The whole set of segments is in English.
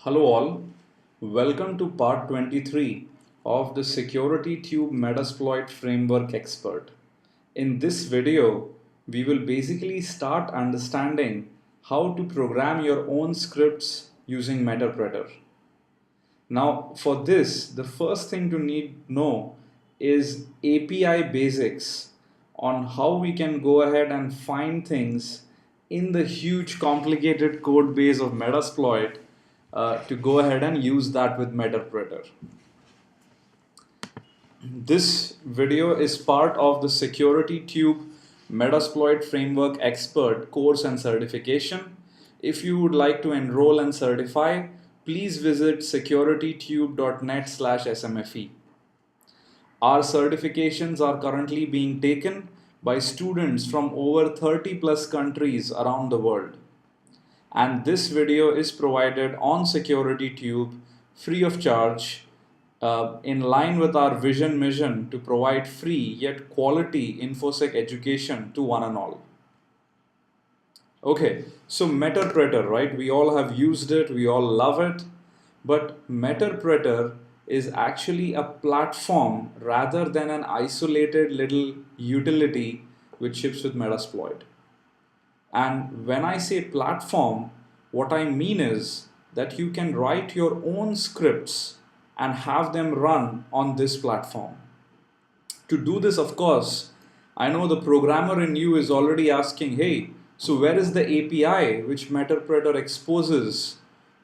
Hello all, welcome to part 23 of the Security Tube Metasploit Framework Expert. In this video, we will basically start understanding how to program your own scripts using Metasploit. Now for this, the first thing to know is API basics on how we can go ahead and find things in the huge complicated code base of Metasploit to go ahead and use that with Metasploit. This video is part of the Security Tube Metasploit Framework Expert course and certification. If you would like to enroll and certify, please visit securitytube.net/smfe. Our certifications are currently being taken by students from over 30 plus countries around the world. And this video is provided on SecurityTube free of charge in line with our vision mission to provide free yet quality InfoSec education to one and all. Okay, so Metasploit, right? We all have used it, we all love it, but Metasploit is actually a platform rather than an isolated little utility which ships with Metasploit. And when I say platform, what I mean is that you can write your own scripts and have them run on this platform. To do this, of course, I know the programmer in you is already asking, hey, so where is the API which Metasploit exposes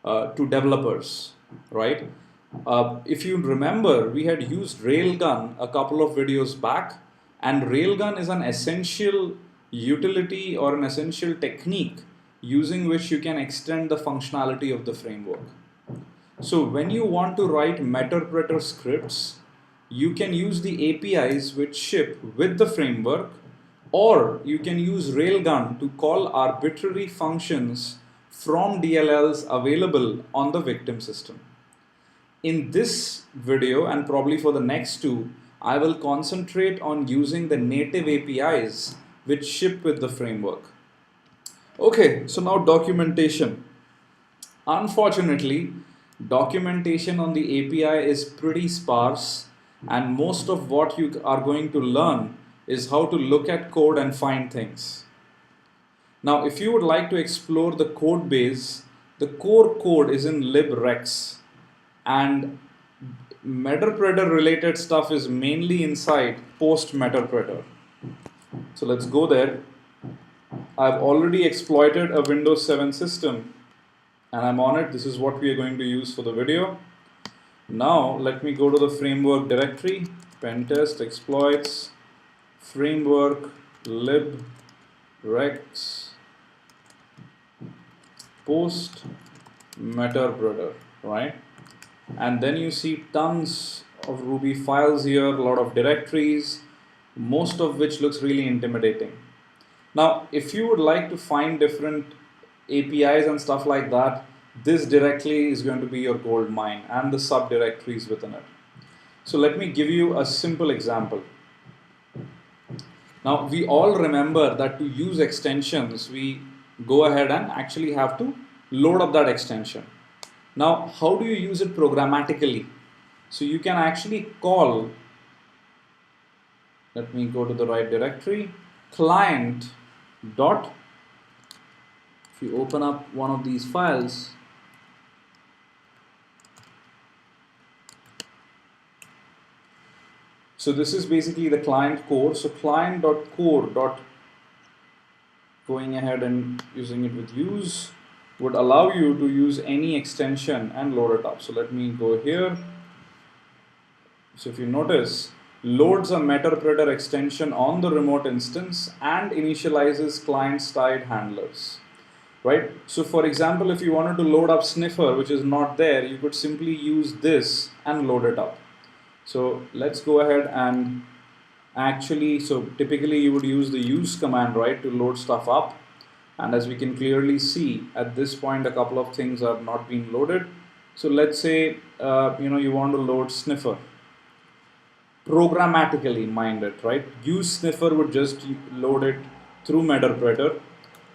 to developers, right? If you remember, we had used Railgun a couple of videos back, and Railgun is an essential utility or an essential technique using which you can extend the functionality of the framework. So when you want to write Metasploit scripts, you can use the APIs which ship with the framework, or you can use Railgun to call arbitrary functions from DLLs available on the victim system. In this video, and probably for the next two, I will concentrate on using the native APIs which ship with the framework. Okay, so now documentation. Unfortunately, documentation on the API is pretty sparse, and most of what you are going to learn is how to look at code and find things. Now, if you would like to explore the code base, the core code is in librex, and Metasploit related stuff is mainly inside post Metasploit. So let's go there. I've already exploited a Windows 7 system and I'm on it. This is what we are going to use for the video. Now let me go to the framework directory, pentest exploits, framework, librex, post Metasploit, right? And then you see tons of Ruby files here, a lot of directories, most of which looks really intimidating. Now, if you would like to find different APIs and stuff like that, this directly is going to be your gold mine and the subdirectories within it. So let me give you a simple example. Now, we all remember that to use extensions, we go ahead and actually have to load up that extension. Now, how do you use it programmatically? So you can actually call, let me go to the right directory, client dot, if you open up one of these files, so this is basically the client core. So client.core. Going ahead and using it with use would allow you to use any extension and load it up. So let me go here. So if you notice, loads a Metasploit extension on the remote instance and initializes client-side handlers, right? So for example, if you wanted to load up sniffer, which is not there, you could simply use this and load it up. So let's go ahead and actually, so typically you would use the use command, right, to load stuff up. And as we can clearly see at this point, a couple of things are not being loaded. So let's say, you want to load sniffer. Programmatically, mind it, right? Use sniffer would just load it through Metasploit.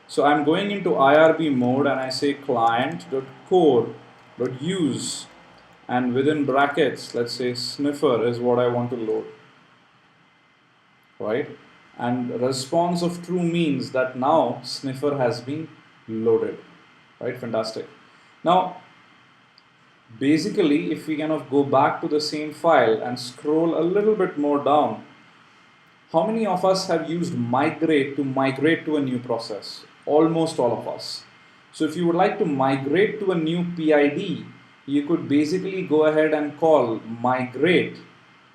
So I'm going into IRB mode and I say client.core dot use, and within brackets, let's say sniffer is what I want to load, right? And response of true means that now sniffer has been loaded, right? Fantastic. Now, basically, if we kind of go back to the same file and scroll a little bit more down, how many of us have used migrate to a new process? Almost all of us. So if you would like to migrate to a new PID, you could basically go ahead and call migrate,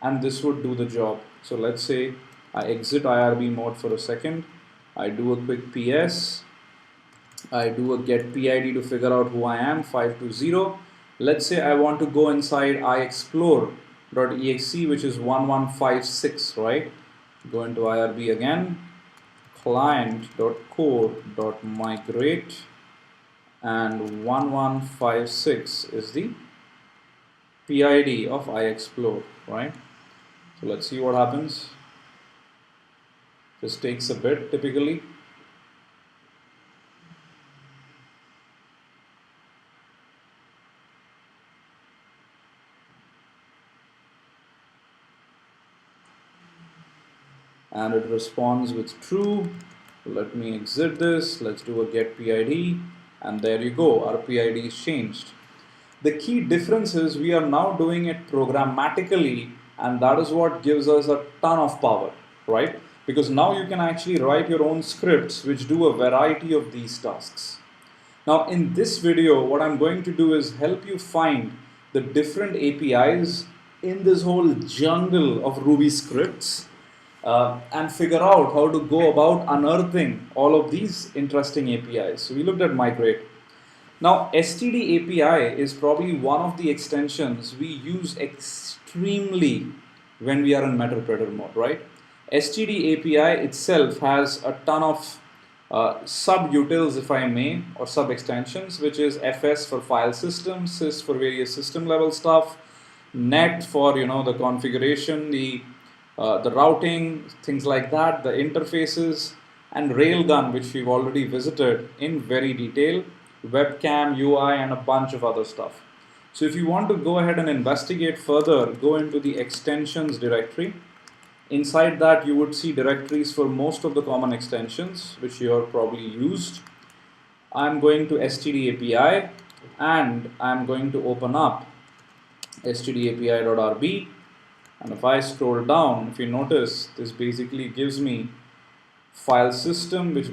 and this would do the job. So let's say I exit IRB mode for a second. I do a quick PS. I do a get PID to figure out who I am, 520. Let's say I want to go inside iexplore.exe, which is 1156, right? Go into IRB again, client.core.migrate, and 1156 is the PID of iexplore, right? So let's see what happens. This takes a bit typically. And it responds with true. Let me exit this. Let's do a get PID, and there you go. Our PID is changed. The key difference is we are now doing it programmatically, and that is what gives us a ton of power, right? Because now you can actually write your own scripts which do a variety of these tasks. Now in this video, what I'm going to do is help you find the different APIs in this whole jungle of Ruby scripts, and figure out how to go about unearthing all of these interesting APIs. So we looked at migrate. Now STD API is probably one of the extensions we use extremely when we are in Metasploit mode, right? STD API itself has a ton of sub-utils, if I may, or sub-extensions, which is FS for file system, sys for various system level stuff, net for the configuration, the routing, things like that, the interfaces, and Railgun, which we've already visited in very detail, webcam, UI, and a bunch of other stuff. So if you want to go ahead and investigate further, go into the extensions directory. Inside that, you would see directories for most of the common extensions, which you have probably used. I'm going to STD API, and I'm going to open up stdapi.rb. And if I scroll down, if you notice, this basically gives me file system, which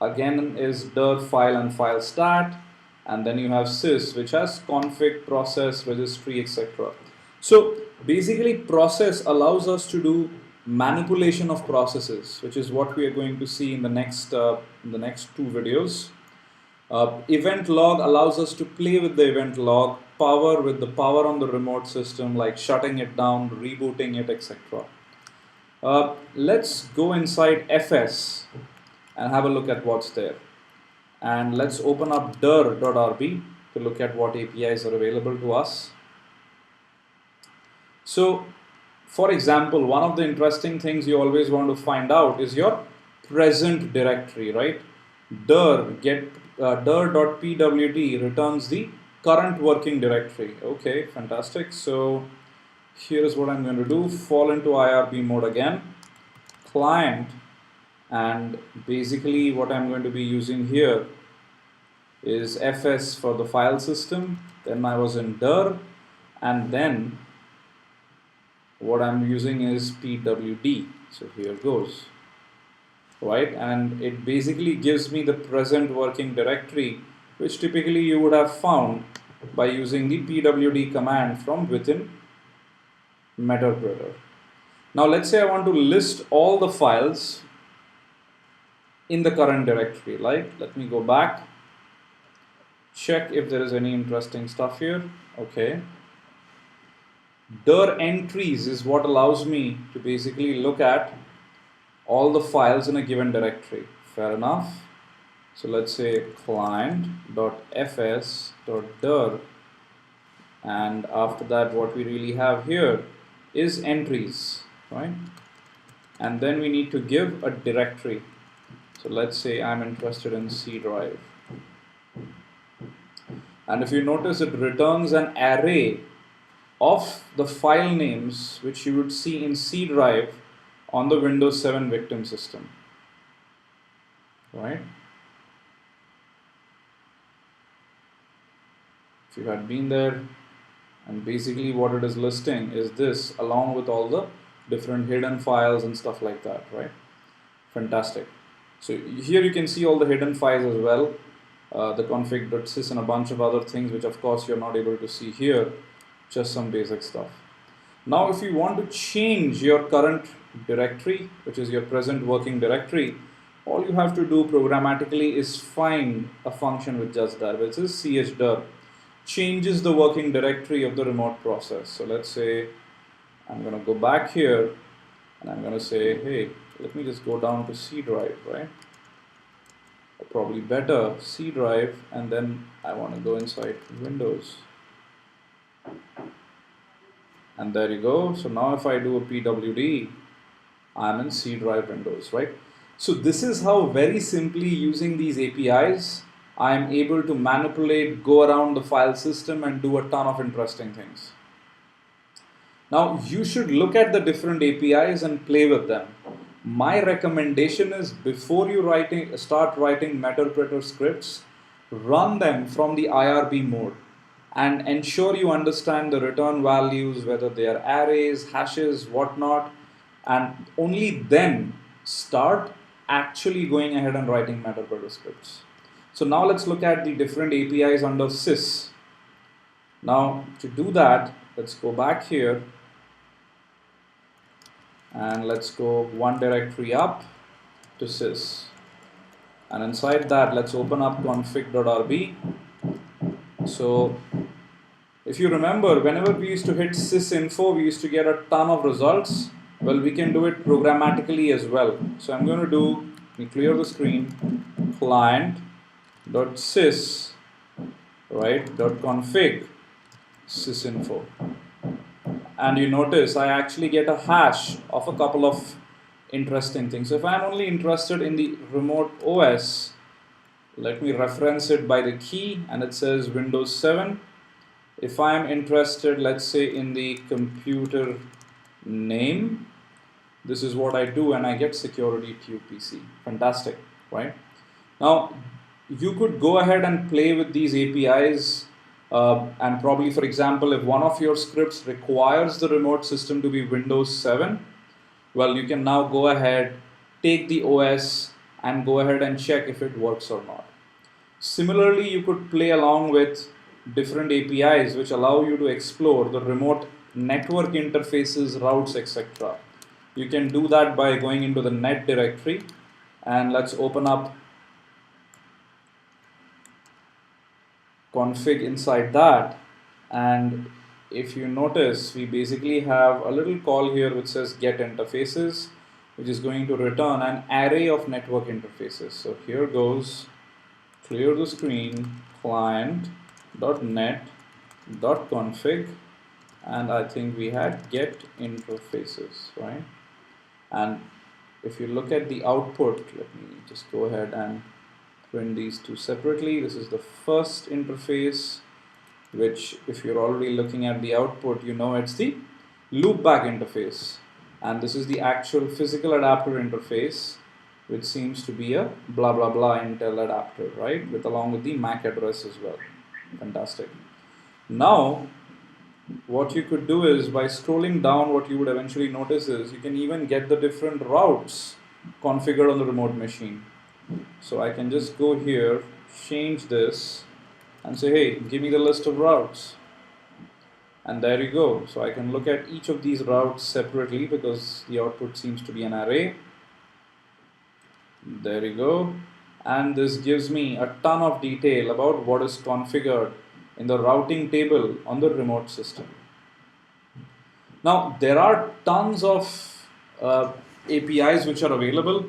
again is dir file and file stat, and then you have sys, which has config, process, registry, etc. So basically process allows us to do manipulation of processes, which is what we are going to see in the next two videos. Event log allows us to play with the event log, power with the power on the remote system, like shutting it down, rebooting it, etc. Let's go inside FS and have a look at what's there. And let's open up dir.rb to look at what APIs are available to us. So, for example, one of the interesting things you always want to find out is your present directory, right? dir.pwd returns the current working directory. Okay, fantastic. So here is what I'm going to do. Fall into IRB mode again, client, and basically what I'm going to be using here is FS for the file system. Then I was in dir, and then what I'm using is pwd. So here goes, right? And it basically gives me the present working directory, which typically you would have found by using the pwd command from within Metasploit. Now let's say I want to list all the files in the current directory. Let me go back, check if there is any interesting stuff here. Okay. Dir entries is what allows me to basically look at all the files in a given directory. Fair enough. So let's say client.fs.dir, and after that what we really have here is entries, right? And then we need to give a directory. So let's say I'm interested in C drive, And if you notice, it returns an array of the file names which you would see in C drive on the Windows 7 victim system, right? If you had been there, and basically what it is listing is this along with all the different hidden files and stuff like that, right? Fantastic. So here you can see all the hidden files as well, the config.sys and a bunch of other things which of course you're not able to see here, just some basic stuff. Now if you want to change your current directory, which is your present working directory, all you have to do programmatically is find a function with just that, which is chdir, changes the working directory of the remote process. So let's say I'm going to go back here and I'm going to say, hey, let me just go down to C drive, right? Or probably better, C drive, and then I want to go inside Windows. And there you go. So now if I do a pwd, I'm in C drive Windows, right? So this is how very simply using these APIs, I am able to manipulate, go around the file system and do a ton of interesting things. Now you should look at the different APIs and play with them. My recommendation is before you start writing Metasploit scripts, run them from the IRB mode and ensure you understand the return values, whether they are arrays, hashes, whatnot, and only then start actually going ahead and writing Metasploit scripts. So now let's look at the different APIs under sys. Now to do that, let's go back here and let's go one directory up to sys. And inside that, let's open up config.rb. So if you remember, whenever we used to hit sysinfo, we used to get a ton of results. Well, we can do it programmatically as well. So I'm going to do, let me clear the screen, client.sys, right, .config sysinfo. And you notice I actually get a hash of a couple of interesting things. So if I'm only interested in the remote OS, let me reference it by the key, and it says Windows 7. If I'm interested, let's say, in the computer name, this is what I do, and I get security tube PC. Fantastic, right? Now, you could go ahead and play with these APIs, and probably, for example, if one of your scripts requires the remote system to be Windows 7, well, you can now go ahead, take the OS, and go ahead and check if it works or not. Similarly, you could play along with different APIs which allow you to explore the remote network interfaces, routes, etc. You can do that by going into the net directory, and let's open up config inside that. And if you notice, we basically have a little call here which says get interfaces, which is going to return an array of network interfaces. So here goes, clear the screen, client.net.config, and I think we had get interfaces, right? And if you look at the output, let me just go ahead and print these two separately. This is the first interface, which if you're already looking at the output, you know it's the loopback interface. And this is the actual physical adapter interface, which seems to be a blah blah blah Intel adapter, right? Along with the MAC address as well. Fantastic. Now, what you could do is by scrolling down, what you would eventually notice is you can even get the different routes configured on the remote machine. So I can just go here, change this, and say, hey, give me the list of routes. And there you go. So I can look at each of these routes separately because the output seems to be an array. There you go. And this gives me a ton of detail about what is configured in the routing table on the remote system. Now, there are tons of APIs which are available.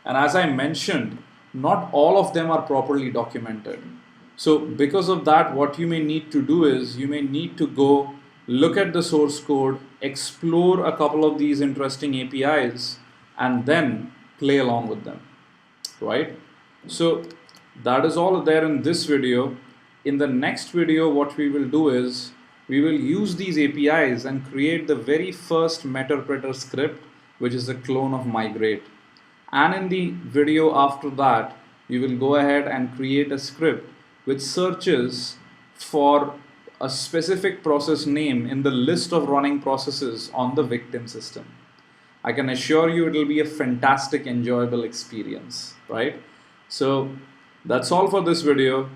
And as I mentioned, not all of them are properly documented. So because of that, what you may need to do is you may need to go look at the source code, explore a couple of these interesting APIs, and then play along with them, right? So that is all there in this video. In the next video, what we will do is we will use these APIs and create the very first Meterpreter script, which is a clone of migrate. And in the video after that, we will go ahead and create a script which searches for a specific process name in the list of running processes on the victim system. I can assure you it will be a fantastic, enjoyable experience, right? So that's all for this video,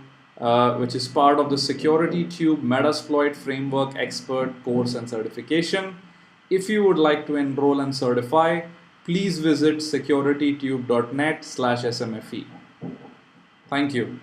which is part of the Security Tube Metasploit Framework Expert course and certification. If you would like to enroll and certify, please visit securitytube.net/smfe. Thank you.